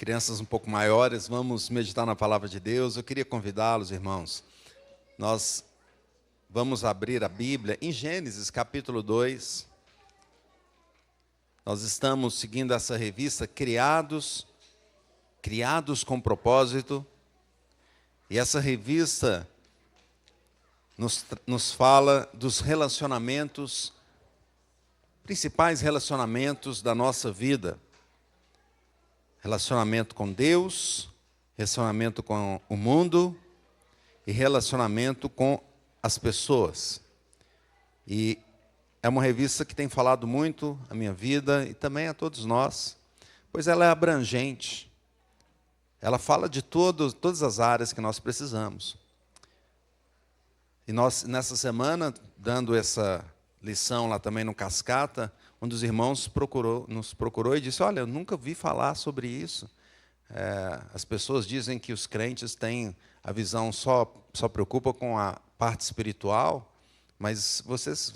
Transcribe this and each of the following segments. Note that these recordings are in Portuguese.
Crianças um pouco maiores, vamos meditar na palavra de Deus. Eu queria convidá-los, irmãos. Nós vamos abrir a Bíblia em Gênesis, capítulo 2. Nós estamos seguindo essa revista Criados com Propósito. E essa revista nos fala dos relacionamentos, principais relacionamentos da nossa vida. Relacionamento com Deus, relacionamento com o mundo e relacionamento com as pessoas. E é uma revista que tem falado muito à minha vida e também a todos nós, pois ela é abrangente. Ela fala de todas as áreas que nós precisamos. E nós, nessa semana, dando essa lição lá também no Cascata, um dos irmãos nos procurou e disse: olha, eu nunca vi falar sobre isso. As pessoas dizem que os crentes têm a visão só preocupa com a parte espiritual, mas vocês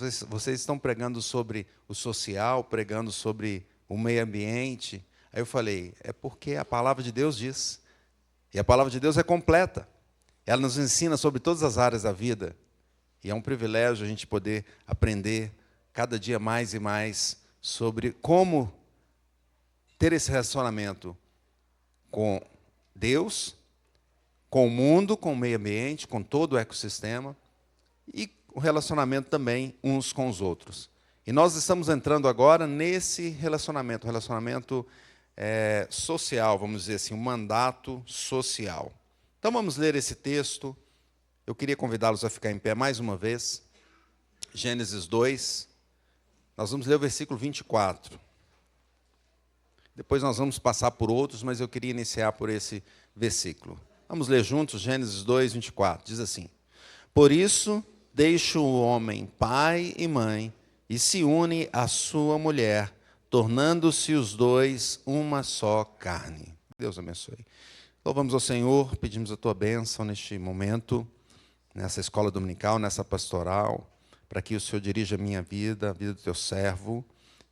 estão pregando sobre o social, pregando sobre o meio ambiente. Aí eu falei, é porque a palavra de Deus diz. E a palavra de Deus é completa. Ela nos ensina sobre todas as áreas da vida. E é um privilégio a gente poder aprender cada dia mais e mais sobre como ter esse relacionamento com Deus, com o mundo, com o meio ambiente, com todo o ecossistema e o relacionamento também uns com os outros. E nós estamos entrando agora nesse relacionamento social, vamos dizer assim, um mandato social. Então vamos ler esse texto. Eu queria convidá-los a ficar em pé mais uma vez. Gênesis 2. Nós vamos ler o versículo 24. Depois nós vamos passar por outros, mas eu queria iniciar por esse versículo. Vamos ler juntos, Gênesis 2, 24. Diz assim: por isso, deixa o homem pai e mãe, e se une à sua mulher, tornando-se os dois uma só carne. Deus abençoe. Louvamos ao Senhor, pedimos a tua bênção neste momento, nessa escola dominical, nessa pastoral, para que o Senhor dirija a minha vida, a vida do teu servo,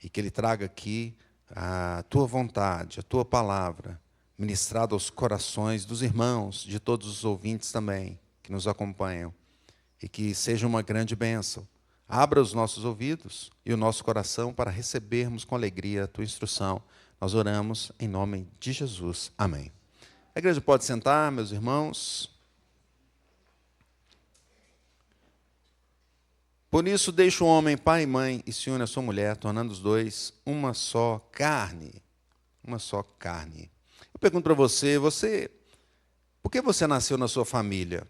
e que Ele traga aqui a tua vontade, a tua palavra, ministrada aos corações dos irmãos, de todos os ouvintes também, que nos acompanham, e que seja uma grande bênção. Abra os nossos ouvidos e o nosso coração para recebermos com alegria a tua instrução. Nós oramos em nome de Jesus. Amém. A igreja pode sentar, meus irmãos. Por isso, deixa o homem pai e mãe e se une à sua mulher, tornando os dois uma só carne. Uma só carne. Eu pergunto para você, por que você nasceu na sua família?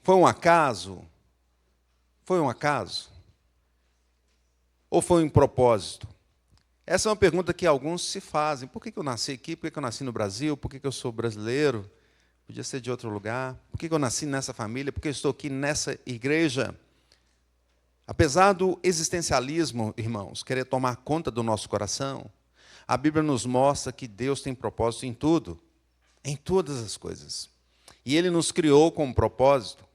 Foi um acaso? Foi um acaso? Ou foi um propósito? Essa é uma pergunta que alguns se fazem. Por que eu nasci aqui? Por que eu nasci no Brasil? Por que eu sou brasileiro? Podia ser de outro lugar. Por que eu nasci nessa família? Por que eu estou aqui nessa igreja? Apesar do existencialismo, irmãos, querer tomar conta do nosso coração, a Bíblia nos mostra que Deus tem propósito em tudo, em todas as coisas. E Ele nos criou com um propósito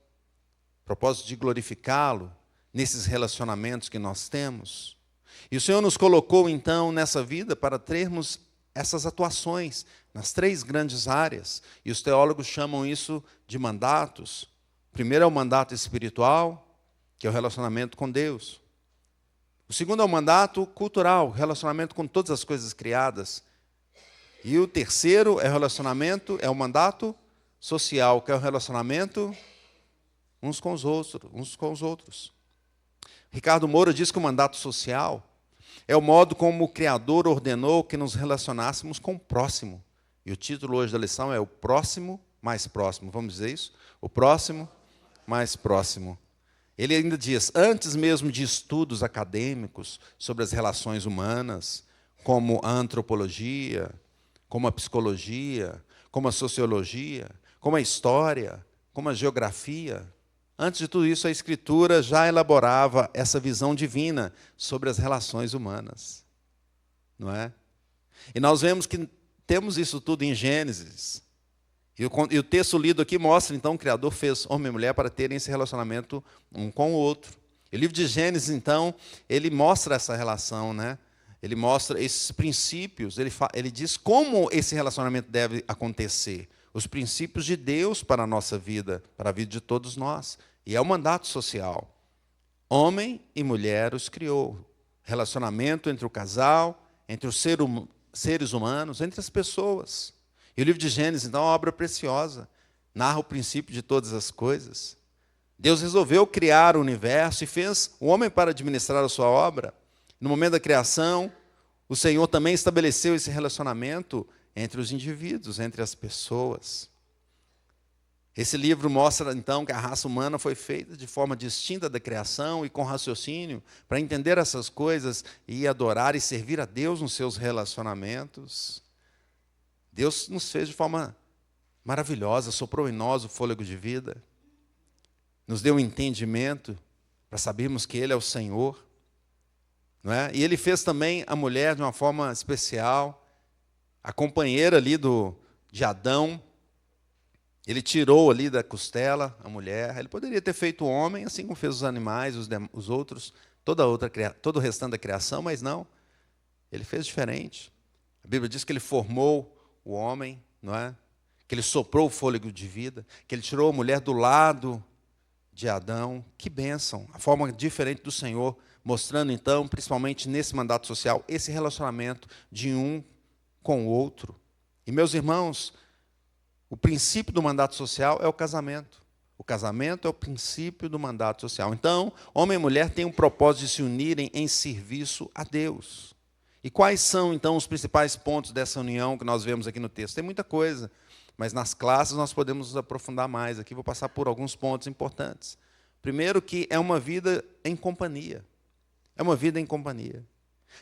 de glorificá-lo nesses relacionamentos que nós temos. E o Senhor nos colocou, então, nessa vida para termos essas atuações nas três grandes áreas. E os teólogos chamam isso de mandatos. O primeiro é o mandato espiritual, que é o relacionamento com Deus. O segundo é o mandato cultural, relacionamento com todas as coisas criadas. E o terceiro é o mandato social, que é o relacionamento uns com os outros. Ricardo Moura diz que o mandato social é o modo como o Criador ordenou que nos relacionássemos com o próximo. E o título hoje da lição é o próximo mais próximo. Vamos dizer isso? O próximo mais próximo. Ele ainda diz, antes mesmo de estudos acadêmicos sobre as relações humanas, como a antropologia, como a psicologia, como a sociologia, como a história, como a geografia, antes de tudo isso, a Escritura já elaborava essa visão divina sobre as relações humanas. Não é? E nós vemos que temos isso tudo em Gênesis. E o texto lido aqui mostra, então, o Criador fez homem e mulher para terem esse relacionamento um com o outro. O livro de Gênesis, então, ele mostra essa relação, né? ele mostra esses princípios, ele diz como esse relacionamento deve acontecer. Os princípios de Deus para a nossa vida, para a vida de todos nós. E é o mandato social. Homem e mulher os criou. Relacionamento entre o casal, entre os seres humanos, entre as pessoas. E o livro de Gênesis, então, é uma obra preciosa. Narra o princípio de todas as coisas. Deus resolveu criar o universo e fez o homem para administrar a sua obra. No momento da criação, o Senhor também estabeleceu esse relacionamento entre os indivíduos, entre as pessoas. Esse livro mostra, então, que a raça humana foi feita de forma distinta da criação e com raciocínio, para entender essas coisas e adorar e servir a Deus nos seus relacionamentos. Deus nos fez de forma maravilhosa, soprou em nós o fôlego de vida, nos deu um entendimento para sabermos que Ele é o Senhor. Não é? E Ele fez também a mulher de uma forma especial, a companheira ali de Adão. Ele tirou ali da costela a mulher. Ele poderia ter feito o homem, assim como fez os animais, os outros, todo o restante da criação, mas não. Ele fez diferente. A Bíblia diz que Ele formou o homem, não é? Que Ele soprou o fôlego de vida, que Ele tirou a mulher do lado de Adão. Que bênção! A forma diferente do Senhor, mostrando então, principalmente nesse mandato social, esse relacionamento de um com o outro. E, meus irmãos, o princípio do mandato social é o casamento. O casamento é o princípio do mandato social. Então, homem e mulher têm um propósito de se unirem em serviço a Deus. E quais são, então, os principais pontos dessa união que nós vemos aqui no texto? Tem muita coisa, mas nas classes nós podemos nos aprofundar mais. Aqui vou passar por alguns pontos importantes. Primeiro, que é uma vida em companhia. É uma vida em companhia.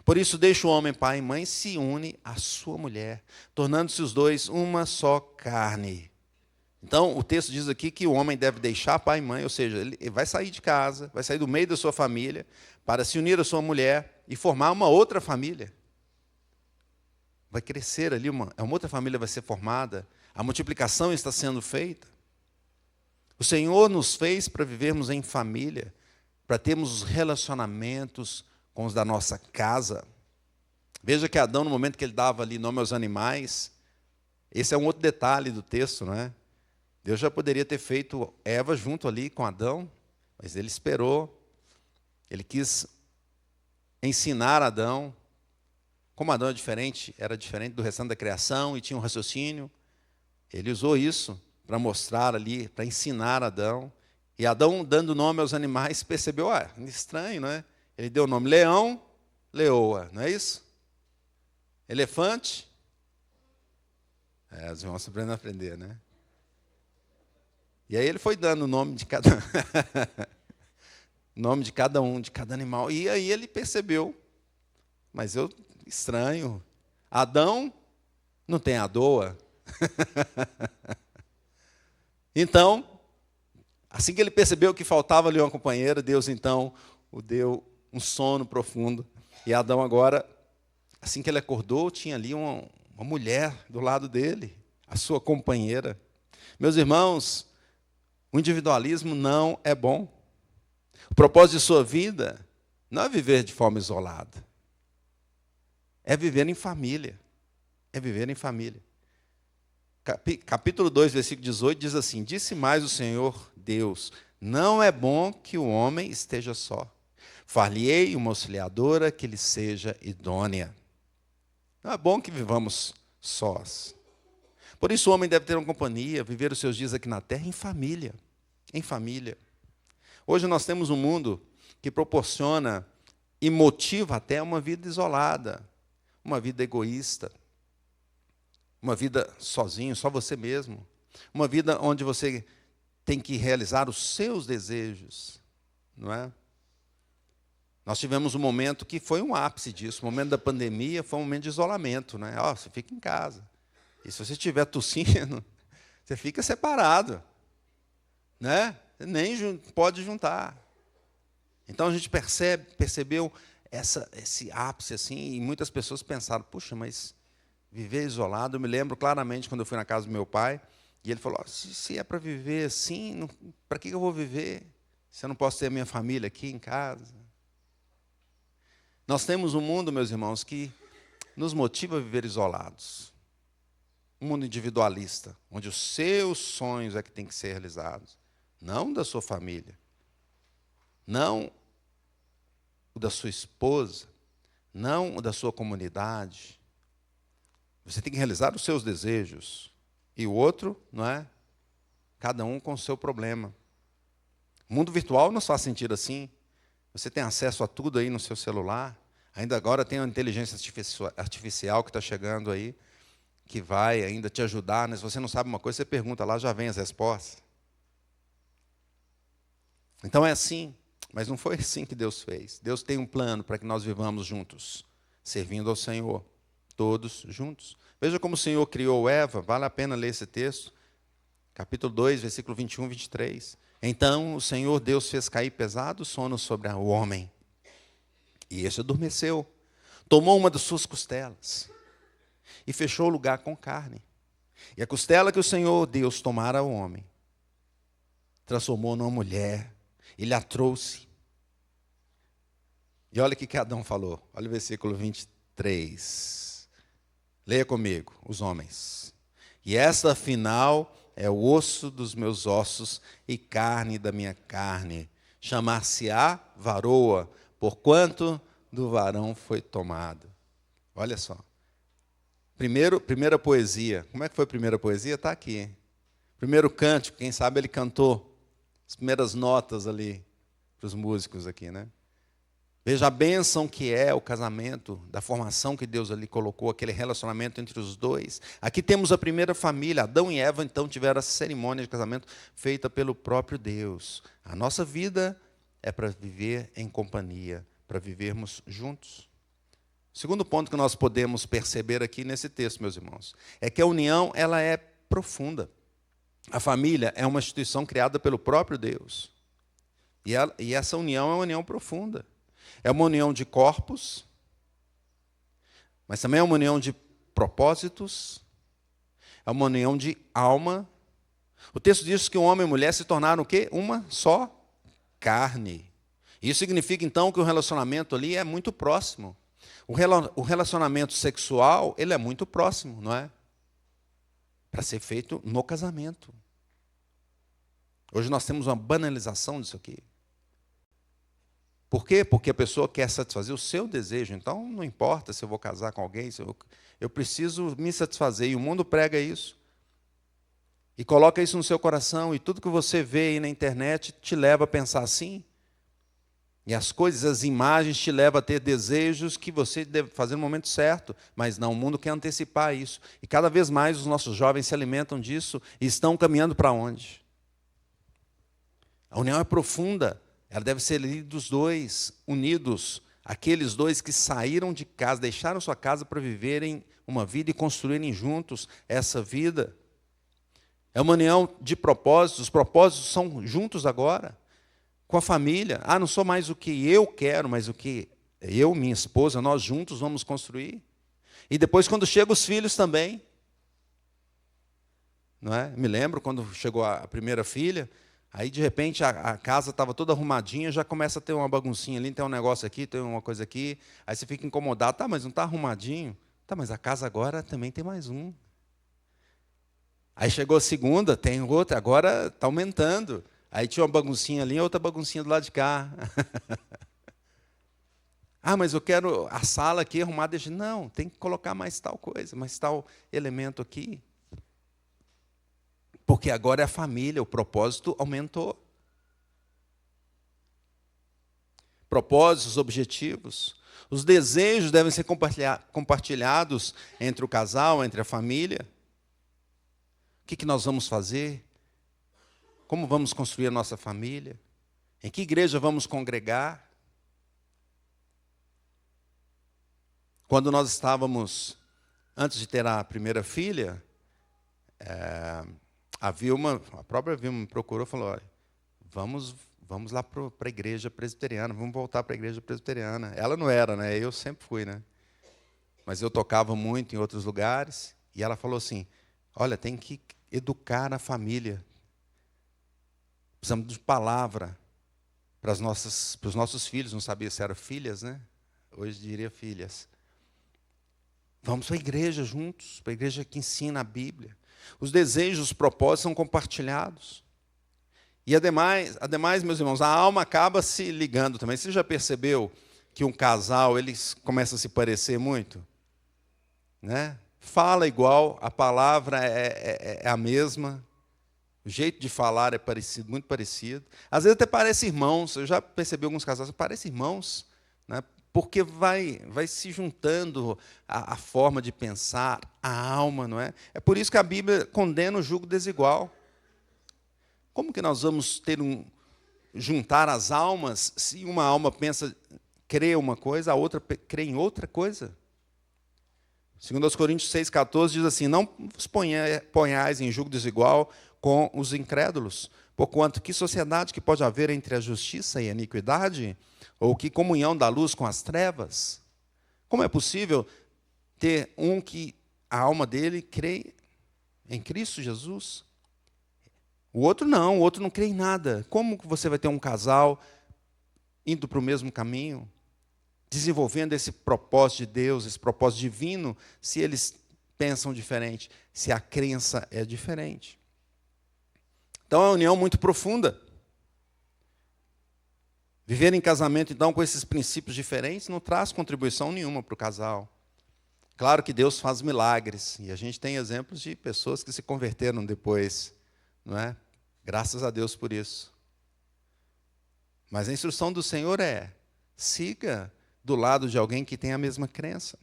Por isso, deixa o homem, pai e mãe, se une à sua mulher, tornando-se os dois uma só carne. Então, o texto diz aqui que o homem deve deixar pai e mãe, ou seja, ele vai sair de casa, vai sair do meio da sua família, para se unir à sua mulher e formar uma outra família. Vai crescer ali, uma outra família vai ser formada, a multiplicação está sendo feita. O Senhor nos fez para vivermos em família, para termos os relacionamentos com os da nossa casa. Veja que Adão, no momento que ele dava ali nome aos animais, esse é um outro detalhe do texto, não é? Deus já poderia ter feito Eva junto ali com Adão, mas ele esperou. Ele quis ensinar Adão. Como Adão era diferente do restante da criação e tinha um raciocínio, ele usou isso para mostrar ali, para ensinar Adão. E Adão, dando nome aos animais, percebeu, estranho, não é? Ele deu o nome leão, leoa, não é isso? Elefante. Os irmãos estão aprendendo a aprender, né? E aí ele foi dando o nome de cada nome de cada um, de cada animal. E aí ele percebeu, mas estranho, Adão não tem Adoa. Então, assim que ele percebeu que faltava ali uma companheira, Deus então o deu um sono profundo. E Adão agora, assim que ele acordou, tinha ali uma mulher do lado dele, a sua companheira. Meus irmãos, o individualismo não é bom. O propósito de sua vida não é viver de forma isolada. É viver em família. É viver em família. Capítulo 2, versículo 18, diz assim: Disse mais o Senhor Deus, não é bom que o homem esteja só. Far-lhe-ei uma auxiliadora que lhe seja idônea. Não é bom que vivamos sós. Por isso o homem deve ter uma companhia, viver os seus dias aqui na terra em família. Em família. Hoje nós temos um mundo que proporciona e motiva até uma vida isolada, uma vida egoísta, uma vida sozinho, só você mesmo, uma vida onde você tem que realizar os seus desejos, não é? Nós tivemos um momento que foi um ápice disso, o momento da pandemia foi um momento de isolamento, né? Você fica em casa, e se você estiver tossindo, você fica separado, né? Nem pode juntar. Então a gente percebeu esse ápice assim, e muitas pessoas pensaram, puxa, mas viver isolado, eu me lembro claramente quando eu fui na casa do meu pai, e ele falou, se é para viver assim, para que eu vou viver? Se eu não posso ter a minha família aqui em casa? Nós temos um mundo, meus irmãos, que nos motiva a viver isolados. Um mundo individualista, onde os seus sonhos é que têm que ser realizados, não da sua família, não o da sua esposa, não o da sua comunidade. Você tem que realizar os seus desejos. E o outro, não é? Cada um com o seu problema. O mundo virtual nos faz sentir assim. Você tem acesso a tudo aí no seu celular. Ainda agora tem a inteligência artificial que está chegando aí, que vai ainda te ajudar, né? Se você não sabe uma coisa, você pergunta lá, já vem as respostas. Então é assim, mas não foi assim que Deus fez. Deus tem um plano para que nós vivamos juntos, servindo ao Senhor, todos juntos. Veja como o Senhor criou Eva, vale a pena ler esse texto, capítulo 2, versículo 21 e 23. Então o Senhor Deus fez cair pesado sono sobre o homem, e este adormeceu. Tomou uma das suas costelas e fechou o lugar com carne. E a costela que o Senhor Deus tomara ao homem, transformou numa mulher, ele a trouxe. E olha o que Adão falou, olha o versículo 23. Leia comigo, os homens. E esta, afinal, é o osso dos meus ossos e carne da minha carne. Chamar-se-á varoa, porquanto do varão foi tomado. Olha só. Primeira poesia. Como é que foi a primeira poesia? Está aqui. Primeiro cântico, quem sabe ele cantou. As primeiras notas ali, para os músicos aqui, né? Veja a bênção que é o casamento, da formação que Deus ali colocou, aquele relacionamento entre os dois. Aqui temos a primeira família. Adão e Eva, então, tiveram a cerimônia de casamento feita pelo próprio Deus. A nossa vida é para viver em companhia, para vivermos juntos. O segundo ponto que nós podemos perceber aqui nesse texto, meus irmãos, é que a união ela é profunda. A família é uma instituição criada pelo próprio Deus. E essa união é uma união profunda. É uma união de corpos, mas também é uma união de propósitos, é uma união de alma. O texto diz que o homem e a mulher se tornaram o quê? Uma só carne. Isso significa, então, que o relacionamento ali é muito próximo. O relacionamento sexual, ele é muito próximo, não é? Para ser feito no casamento. Hoje nós temos uma banalização disso aqui. Por quê? Porque a pessoa quer satisfazer o seu desejo. Então, não importa se eu vou casar com alguém, eu preciso me satisfazer. E o mundo prega isso. E coloca isso no seu coração. E tudo que você vê aí na internet te leva a pensar assim. E as coisas, as imagens te levam a ter desejos que você deve fazer no momento certo. Mas não, o mundo quer antecipar isso. E cada vez mais os nossos jovens se alimentam disso e estão caminhando para onde? A união é profunda. Ela deve ser ali dos dois, unidos. Aqueles dois que saíram de casa, deixaram sua casa para viverem uma vida e construírem juntos essa vida. É uma união de propósitos. Os propósitos são juntos agora. Com a família. Não sou mais o que eu quero, mas o que eu, minha esposa, nós juntos vamos construir. E depois, quando chegam os filhos também. Não é? Me lembro quando chegou a primeira filha, aí de repente a casa estava toda arrumadinha, já começa a ter uma baguncinha ali, tem um negócio aqui, tem uma coisa aqui. Aí você fica incomodado, tá, mas não está arrumadinho? Tá, mas a casa agora também tem mais um. Aí chegou a segunda, tem outra, agora está aumentando. Aí tinha uma baguncinha ali, outra baguncinha do lado de cá. Mas eu quero a sala aqui arrumada. Não, tem que colocar mais tal coisa, mais tal elemento aqui. Porque agora é a família, o propósito aumentou. Propósitos, objetivos. Os desejos devem ser compartilhados entre o casal, entre a família. O que nós vamos fazer? Como vamos construir a nossa família? Em que igreja vamos congregar? Quando nós estávamos, antes de ter a primeira filha, a própria Vilma me procurou e falou, olha, vamos lá para a igreja presbiteriana, vamos voltar para a igreja presbiteriana. Ela não era, né? Eu sempre fui, né? Mas eu tocava muito em outros lugares, e ela falou assim, olha, tem que educar a família. Precisamos de palavra para os nossos filhos, não sabia se eram filhas, né? hoje diria filhas. Vamos para a igreja juntos, para a igreja que ensina a Bíblia. Os desejos, os propósitos são compartilhados. E ademais, meus irmãos, a alma acaba se ligando também. Você já percebeu que um casal, eles começam a se parecer muito? Né? Fala igual, a palavra é a mesma, o jeito de falar é parecido, muito parecido. Às vezes até parece irmãos, eu já percebi alguns casais que parecem irmãos, né? Porque vai se juntando a forma de pensar, a alma, não é? É por isso que a Bíblia condena o julgo desigual. Como que nós vamos juntar as almas se uma alma crê uma coisa, a outra crê em outra coisa? Segundo aos Coríntios 6,14 diz assim: não vos ponhais em julgo desigual com os incrédulos, porquanto que sociedade que pode haver entre a justiça e a iniquidade? Ou que comunhão da luz com as trevas? Como é possível ter um que a alma dele crê em Cristo Jesus? O outro não crê em nada. Como que você vai ter um casal indo para o mesmo caminho, desenvolvendo esse propósito de Deus, esse propósito divino, se eles pensam diferente, se a crença é diferente? Então é uma união muito profunda. Viver em casamento, então, com esses princípios diferentes, não traz contribuição nenhuma para o casal. Claro que Deus faz milagres, e a gente tem exemplos de pessoas que se converteram depois, não é? Graças a Deus por isso. Mas a instrução do Senhor é: siga do lado de alguém que tem a mesma crença.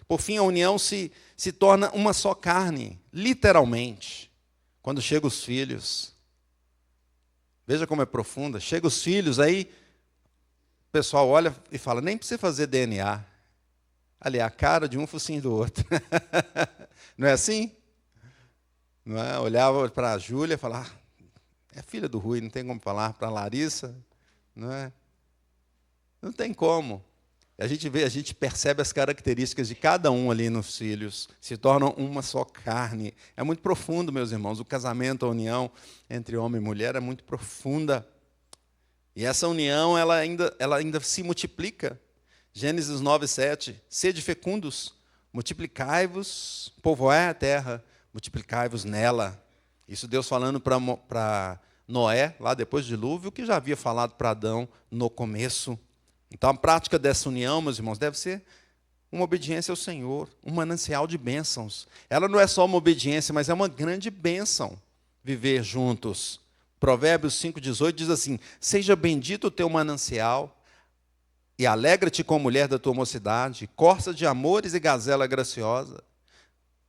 Por fim, a união se torna uma só carne, literalmente, quando chegam os filhos. Veja como é profunda. Chegam os filhos, aí o pessoal olha e fala: nem precisa fazer DNA. Ali, a cara de um focinho do outro. Não é assim? Não é? Olhava para a Júlia e falava: é filha do Rui, não tem como falar. Para a Larissa, não é? Não tem como. A gente percebe as características de cada um ali nos filhos, se tornam uma só carne. É muito profundo, meus irmãos. O casamento, a união entre homem e mulher é muito profunda. E essa união, ela ainda se multiplica. Gênesis 9:7, sede fecundos, multiplicai-vos, povoai a terra, multiplicai-vos nela. Isso Deus falando para Noé, lá depois do dilúvio, que já havia falado para Adão no começo. Então, a prática dessa união, meus irmãos, deve ser uma obediência ao Senhor, um manancial de bênçãos. Ela não é só uma obediência, mas é uma grande bênção viver juntos. Provérbios 5,18 diz assim: seja bendito o teu manancial, e alegra-te com a mulher da tua mocidade, corça de amores e gazela graciosa.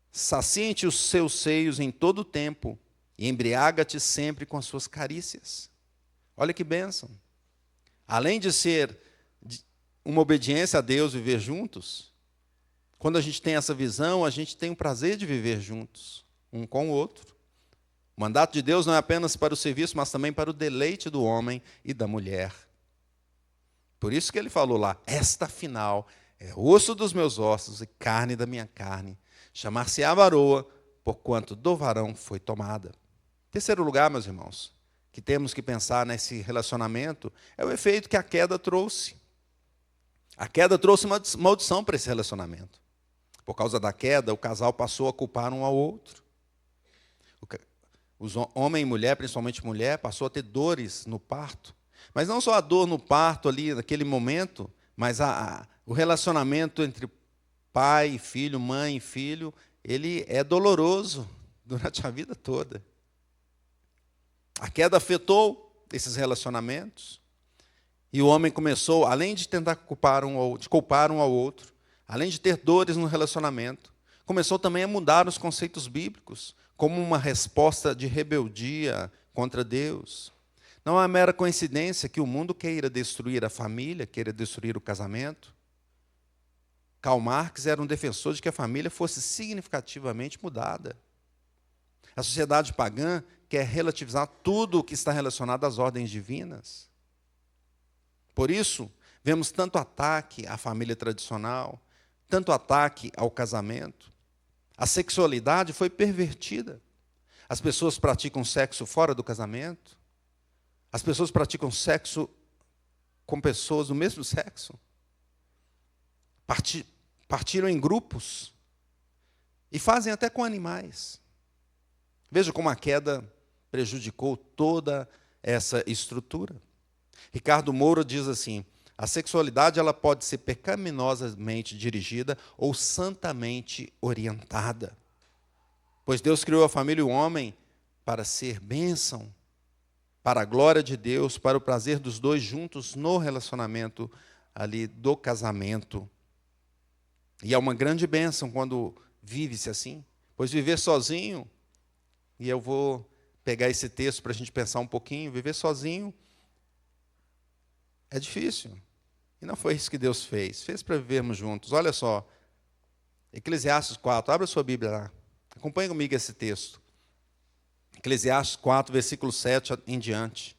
Sacie-te os seus seios em todo o tempo, e embriaga-te sempre com as suas carícias. Olha que bênção. Além de ser uma obediência a Deus, viver juntos, quando a gente tem essa visão, a gente tem o prazer de viver juntos, um com o outro. O mandato de Deus não é apenas para o serviço, mas também para o deleite do homem e da mulher. Por isso que ele falou lá: esta afinal é osso dos meus ossos e carne da minha carne. Chamar-se-á varoa, porquanto do varão foi tomada. Terceiro lugar, meus irmãos, que temos que pensar nesse relacionamento, é o efeito que a queda trouxe. A queda trouxe uma maldição para esse relacionamento. Por causa da queda, o casal passou a culpar um ao outro. Os homem e mulher, principalmente mulher, passou a ter dores no parto. Mas não só a dor no parto ali, naquele momento, mas o relacionamento entre pai e filho, mãe e filho, ele é doloroso durante a vida toda. A queda afetou esses relacionamentos. E o homem começou, além de tentar culpar um ao outro, além de ter dores no relacionamento, começou também a mudar os conceitos bíblicos, como uma resposta de rebeldia contra Deus. Não é mera coincidência que o mundo queira destruir a família, queira destruir o casamento. Karl Marx era um defensor de que a família fosse significativamente mudada. A sociedade pagã quer relativizar tudo o que está relacionado às ordens divinas. Por isso, vemos tanto ataque à família tradicional, tanto ataque ao casamento. A sexualidade foi pervertida. As pessoas praticam sexo fora do casamento. As pessoas praticam sexo com pessoas do mesmo sexo. Partiram em grupos e fazem até com animais. Veja como a queda prejudicou toda essa estrutura. Ricardo Moura diz assim: a sexualidade ela pode ser pecaminosamente dirigida ou santamente orientada. Pois Deus criou a família e o homem para ser bênção, para a glória de Deus, para o prazer dos dois juntos no relacionamento ali do casamento. E é uma grande bênção quando vive-se assim, pois viver sozinho, e eu vou pegar esse texto para a gente pensar um pouquinho, viver sozinho é difícil. E não foi isso que Deus fez para vivermos juntos. Olha só, Eclesiastes 4, abra sua Bíblia lá, acompanhe comigo esse texto. Eclesiastes 4, versículo 7 em diante.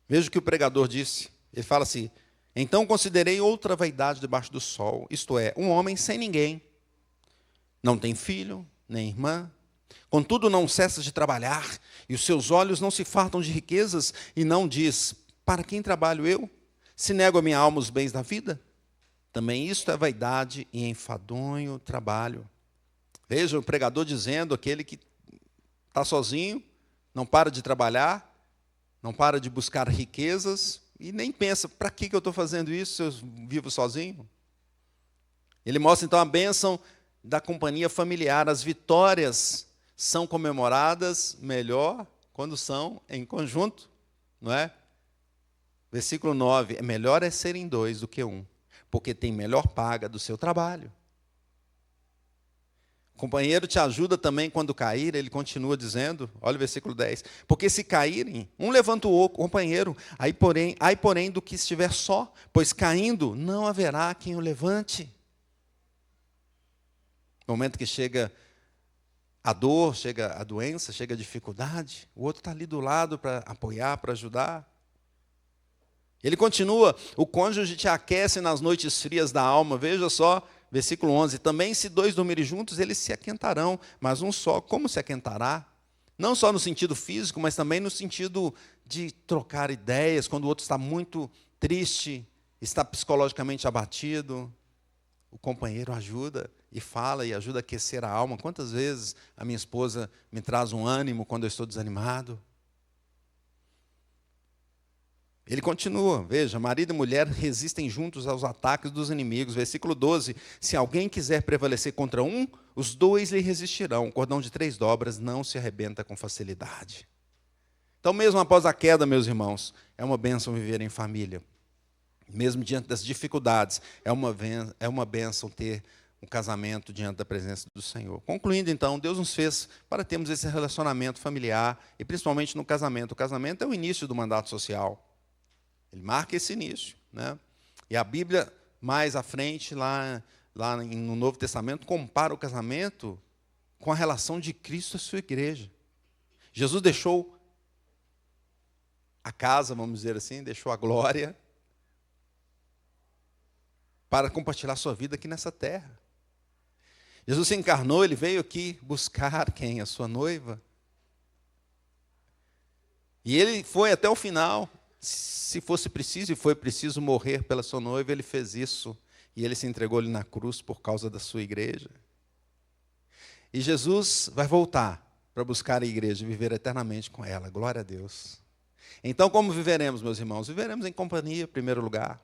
Veja o que o pregador disse. Ele fala assim: então considerei outra vaidade debaixo do sol, isto é, um homem sem ninguém, não tem filho, nem irmã, contudo não cessa de trabalhar, e os seus olhos não se fartam de riquezas, e não diz: para quem trabalho eu, se nego a minha alma os bens da vida? Também isto é vaidade e enfadonho trabalho. Veja o pregador dizendo, aquele que está sozinho, não para de trabalhar, não para de buscar riquezas, e nem pensa, para que eu estou fazendo isso se eu vivo sozinho? Ele mostra então a bênção da companhia familiar. As vitórias são comemoradas melhor quando são em conjunto, não é? Versículo 9, melhor é serem dois do que um, porque tem melhor paga do seu trabalho. O companheiro te ajuda também quando cair, ele continua dizendo, olha o versículo 10, porque se caírem, um levanta o companheiro, aí porém do que estiver só, pois caindo não haverá quem o levante. No momento que chega a dor, chega a doença, chega a dificuldade, o outro está ali do lado para apoiar, para ajudar. Ele continua, o cônjuge te aquece nas noites frias da alma, veja só, versículo 11, também se dois dormirem juntos, eles se aquentarão, mas um só, como se aquentará? Não só no sentido físico, mas também no sentido de trocar ideias, quando o outro está muito triste, está psicologicamente abatido, o companheiro ajuda e fala e ajuda a aquecer a alma. Quantas vezes a minha esposa me traz um ânimo quando eu estou desanimado? Ele continua, veja, marido e mulher resistem juntos aos ataques dos inimigos. Versículo 12, se alguém quiser prevalecer contra um, os dois lhe resistirão. O cordão de 3 dobras não se arrebenta com facilidade. Então, mesmo após a queda, meus irmãos, é uma bênção viver em família. Mesmo diante das dificuldades, é uma bênção ter um casamento diante da presença do Senhor. Concluindo, então, Deus nos fez para termos esse relacionamento familiar, e principalmente no casamento. O casamento é o início do mandato social. Ele marca esse início, né? E a Bíblia, mais à frente, lá no Novo Testamento, compara o casamento com a relação de Cristo à sua igreja. Jesus deixou a casa, vamos dizer assim, deixou a glória para compartilhar sua vida aqui nessa terra. Jesus se encarnou, ele veio aqui buscar quem? A sua noiva. E ele foi até o final. Se fosse preciso, e foi preciso morrer pela sua noiva, ele fez isso. E ele se entregou ali na cruz por causa da sua igreja. E Jesus vai voltar para buscar a igreja e viver eternamente com ela. Glória a Deus. Então, como viveremos, meus irmãos? Viveremos em companhia, em primeiro lugar.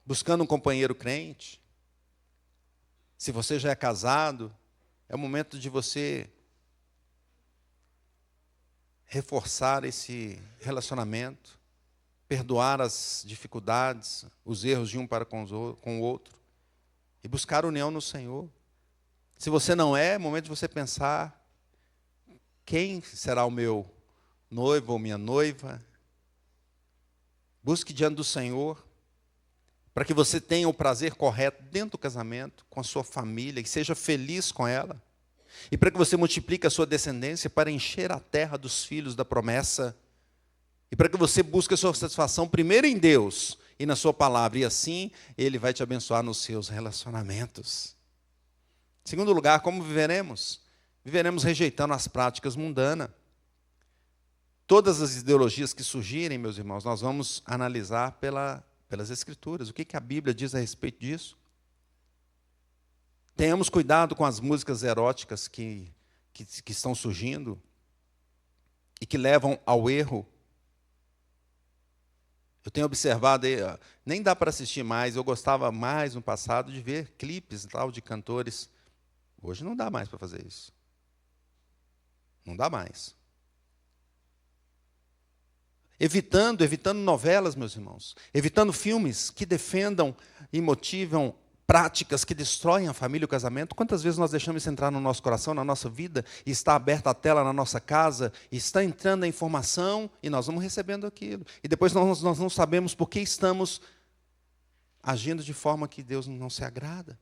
Buscando um companheiro crente. Se você já é casado, é o momento de você reforçar esse relacionamento. Perdoar as dificuldades, os erros de um para com o outro. E buscar união no Senhor. Se você não é momento de você pensar, quem será o meu noivo ou minha noiva? Busque diante do Senhor, para que você tenha o prazer correto dentro do casamento, com a sua família, que seja feliz com ela. E para que você multiplique a sua descendência para encher a terra dos filhos da promessa. E para que você busque a sua satisfação primeiro em Deus e na sua palavra. E assim, Ele vai te abençoar nos seus relacionamentos. Em segundo lugar, como viveremos? Viveremos rejeitando as práticas mundanas. Todas as ideologias que surgirem, meus irmãos, nós vamos analisar pela pelas Escrituras. O que a Bíblia diz a respeito disso? Tenhamos cuidado com as músicas eróticas que estão surgindo e que levam ao erro. Eu tenho observado, nem dá para assistir mais, eu gostava mais no passado de ver clipes tal, de cantores. Hoje não dá mais para fazer isso. Não dá mais. Evitando novelas, meus irmãos. Evitando filmes que defendam e motivam práticas que destroem a família e o casamento. Quantas vezes nós deixamos isso entrar no nosso coração, na nossa vida, e está aberta a tela na nossa casa, e está entrando a informação, e nós vamos recebendo aquilo. E depois nós não sabemos por que estamos agindo de forma que Deus não se agrada.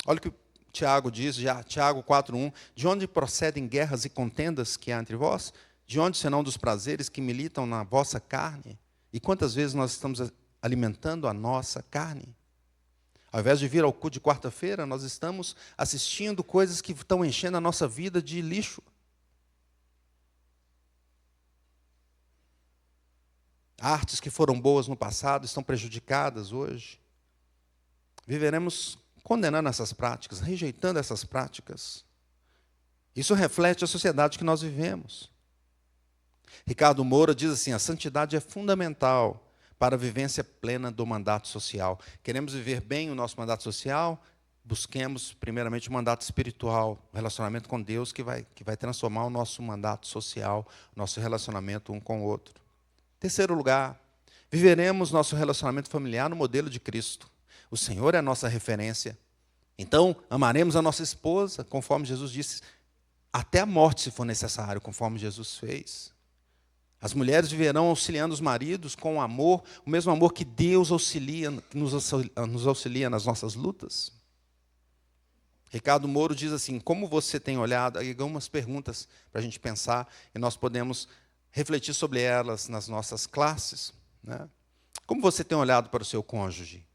Olha o que Tiago diz, Tiago 4:1, de onde procedem guerras e contendas que há entre vós? De onde senão dos prazeres que militam na vossa carne? E quantas vezes nós estamos alimentando a nossa carne? Ao invés de vir ao culto de quarta-feira, nós estamos assistindo coisas que estão enchendo a nossa vida de lixo. Artes que foram boas no passado estão prejudicadas hoje. Viveremos condenando essas práticas, rejeitando essas práticas. Isso reflete a sociedade que nós vivemos. Ricardo Moura diz assim: a santidade é fundamental para a vivência plena do mandato social. Queremos viver bem o nosso mandato social? Busquemos, primeiramente, o mandato espiritual, o relacionamento com Deus, que vai transformar o nosso mandato social, nosso relacionamento um com o outro. Terceiro lugar, viveremos nosso relacionamento familiar no modelo de Cristo. O Senhor é a nossa referência. Então, amaremos a nossa esposa, conforme Jesus disse, até a morte, se for necessário, conforme Jesus fez. As mulheres viverão auxiliando os maridos com amor, o mesmo amor que Deus nos auxilia nas nossas lutas. Ricardo Moura diz assim: como você tem olhado, aí algumas perguntas para a gente pensar, e nós podemos refletir sobre elas nas nossas classes, né? Como você tem olhado para o seu cônjuge?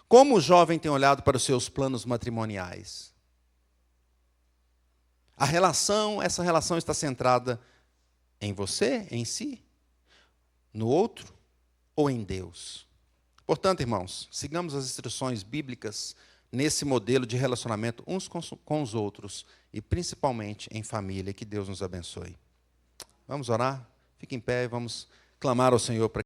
Como o jovem tem olhado para os seus planos matrimoniais? Essa relação está centrada em você, em si, no outro ou em Deus? Portanto, irmãos, sigamos as instruções bíblicas nesse modelo de relacionamento uns com os outros e principalmente em família. Que Deus nos abençoe. Vamos orar? Fique em pé e vamos clamar ao Senhor para